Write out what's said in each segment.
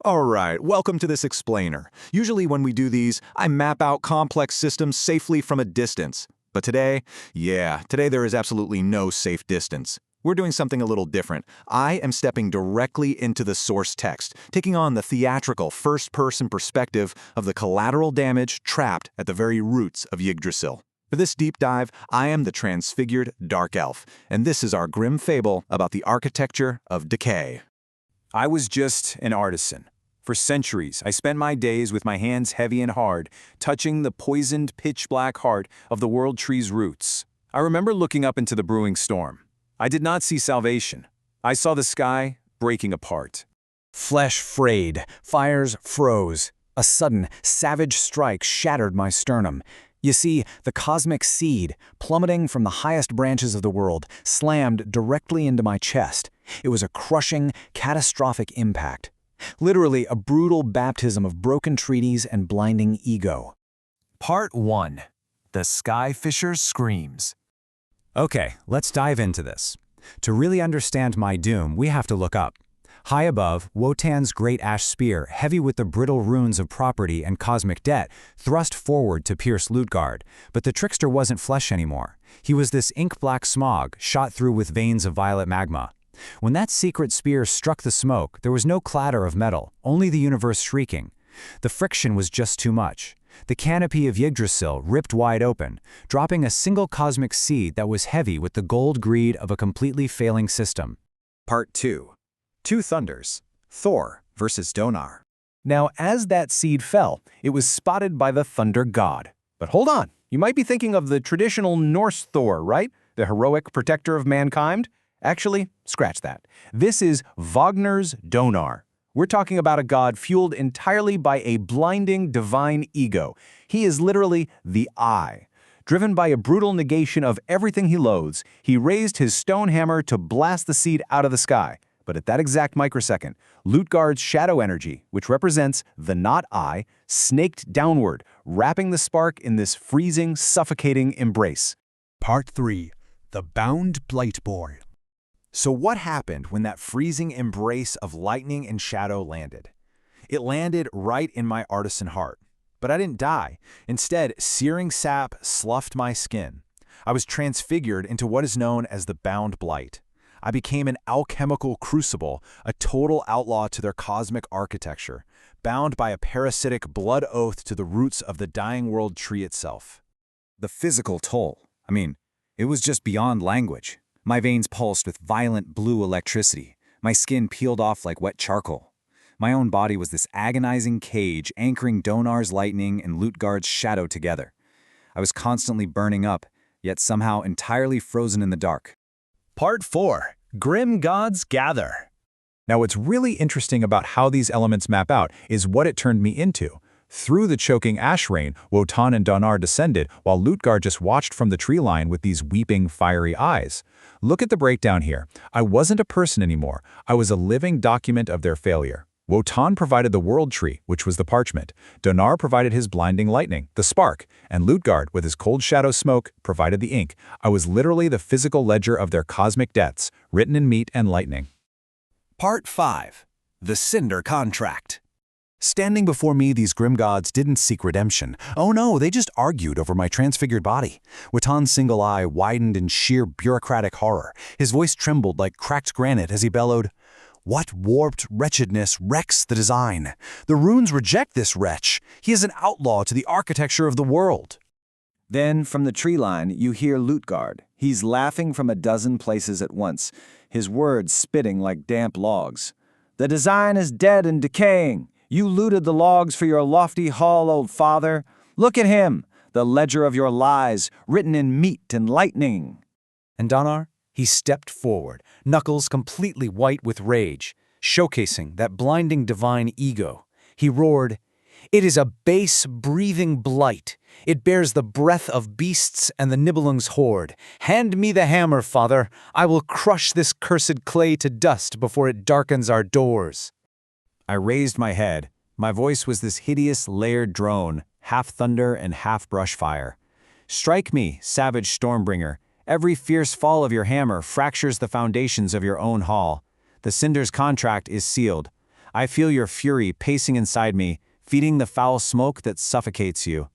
Alright, welcome to this explainer. Usually when we do these, I map out complex systems safely from a distance. But today, today there is absolutely no safe distance. We're doing something a little different. I am stepping directly into the source text, taking on the theatrical first-person perspective of the collateral damage trapped at the very roots of Yggdrasil. For this deep dive, I am the transfigured Dark Elf, and this is our grim fable about the architecture of decay. I was just an artisan. For centuries, I spent my days with my hands heavy and hard, touching the poisoned, pitch-black heart of the world tree's roots. I remember looking up into the brewing storm. I did not see salvation. I saw the sky breaking apart. Flesh frayed, fires froze. A sudden, savage strike shattered my sternum. You see, the cosmic seed, plummeting from the highest branches of the world, slammed directly into my chest. It was a crushing, catastrophic impact. Literally a brutal baptism of broken treaties and blinding ego. Part 1. The Sky Fisher Screams. Okay, let's dive into this. To really understand my doom, we have to look up. High above, Wotan's great ash spear, heavy with the brittle runes of property and cosmic debt, thrust forward to pierce Lutgard. But the trickster wasn't flesh anymore. He was this ink-black smog, shot through with veins of violet magma. When that secret spear struck the smoke, there was no clatter of metal, only the universe shrieking. The friction was just too much. The canopy of Yggdrasil ripped wide open, dropping a single cosmic seed that was heavy with the gold greed of a completely failing system. Part 2. Two Thunders, Thor versus Donar. Now, as that seed fell, it was spotted by the Thunder God. But hold on, you might be thinking of the traditional Norse Thor, right? The heroic protector of mankind? Actually, scratch that. This is Wagner's Donar. We're talking about a god fueled entirely by a blinding divine ego. He is literally the I. Driven by a brutal negation of everything he loathes, he raised his stone hammer to blast the seed out of the sky. But at that exact microsecond, Lutgard's shadow energy, which represents the not I, snaked downward, wrapping the spark in this freezing, suffocating embrace. Part 3. The Bound Blight Boy. So what happened when that freezing embrace of lightning and shadow landed? It landed right in my artisan heart. But I didn't die. Instead, searing sap sloughed my skin. I was transfigured into what is known as the Bound Blight. I became an alchemical crucible, a total outlaw to their cosmic architecture, bound by a parasitic blood oath to the roots of the dying world tree itself. The physical toll, it was just beyond language. My veins pulsed with violent blue electricity. My skin peeled off like wet charcoal. My own body was this agonizing cage anchoring Donar's lightning and Lutgard's shadow together. I was constantly burning up, yet somehow entirely frozen in the dark. Part 4. Grim Gods Gather. Now, what's really interesting about how these elements map out is what it turned me into. Through the choking ash rain, Wotan and Donar descended, while Lutgard just watched from the tree line with these weeping, fiery eyes. Look at the breakdown here. I wasn't a person anymore. I was a living document of their failure. Wotan provided the world tree, which was the parchment. Donar provided his blinding lightning, the spark, and Lutgard, with his cold shadow smoke, provided the ink. I was literally the physical ledger of their cosmic deaths, written in meat and lightning. Part 5. The Cinder Contract. Standing before me, these grim gods didn't seek redemption. Oh no, they just argued over my transfigured body. Wotan's single eye widened in sheer bureaucratic horror. His voice trembled like cracked granite as he bellowed, "What warped wretchedness wrecks the design? The runes reject this wretch. He is an outlaw to the architecture of the world." Then, from the tree line, you hear Lutgard. He's laughing from a dozen places at once, his words spitting like damp logs. "The design is dead and decaying. You looted the logs for your lofty hall, old father. Look at him, the ledger of your lies, written in meat and lightning." And Donar? He stepped forward, knuckles completely white with rage, showcasing that blinding divine ego. He roared, "It is a base, breathing blight. It bears the breath of beasts and the Nibelung's horde. Hand me the hammer, father. I will crush this cursed clay to dust before it darkens our doors." I raised my head. My voice was this hideous, layered drone, half thunder and half brush fire. "Strike me, savage Stormbringer. Every fierce fall of your hammer fractures the foundations of your own hall. The Cinder's contract is sealed. I feel your fury pacing inside me, feeding the foul smoke that suffocates you.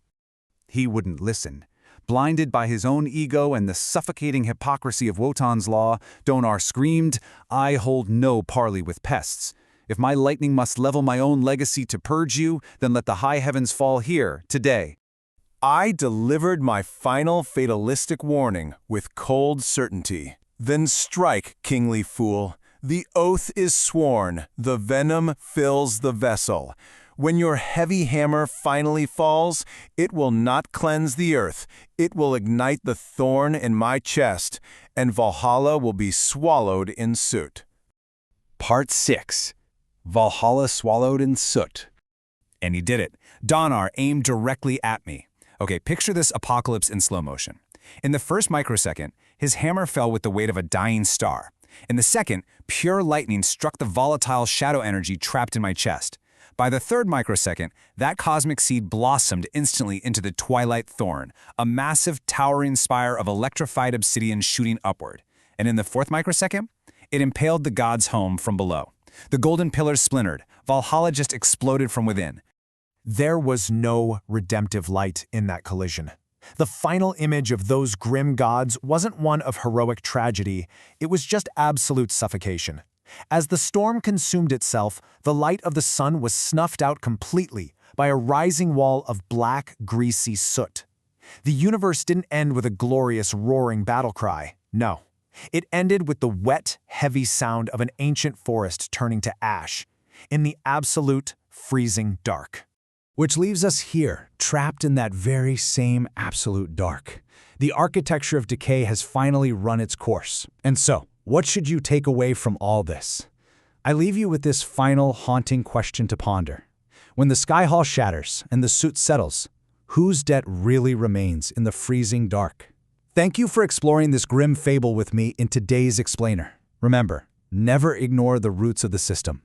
He wouldn't listen. Blinded by his own ego and the suffocating hypocrisy of Wotan's law, Donar screamed, "I hold no parley with pests. If my lightning must level my own legacy to purge you, then let the high heavens fall here, today." I delivered my final fatalistic warning with cold certainty. Then strike, kingly fool. The oath is sworn, the venom fills the vessel. When your heavy hammer finally falls, it will not cleanse the earth. It will ignite the thorn in my chest, and Valhalla will be swallowed in soot. Part 6. Valhalla swallowed in soot. And he did it. Donar aimed directly at me. Okay, picture this apocalypse in slow motion. In the first microsecond, his hammer fell with the weight of a dying star. In the second, pure lightning struck the volatile shadow energy trapped in my chest. By the third microsecond, that cosmic seed blossomed instantly into the Twilight Thorn, a massive, towering spire of electrified obsidian shooting upward. And in the fourth microsecond, it impaled the god's home from below. The golden pillars splintered. Valhalla just exploded from within. There was no redemptive light in that collision. The final image of those grim gods wasn't one of heroic tragedy, it was just absolute suffocation. As the storm consumed itself, the light of the sun was snuffed out completely by a rising wall of black, greasy soot. The universe didn't end with a glorious, roaring battle cry. No. It ended with the wet, heavy sound of an ancient forest turning to ash, in the absolute, freezing dark. Which leaves us here, trapped in that very same absolute dark. The architecture of decay has finally run its course. And so, what should you take away from all this? I leave you with this final, haunting question to ponder. When the sky hall shatters and the soot settles, whose debt really remains in the freezing dark? Thank you for exploring this grim fable with me in today's Explainer. Remember, never ignore the roots of the system.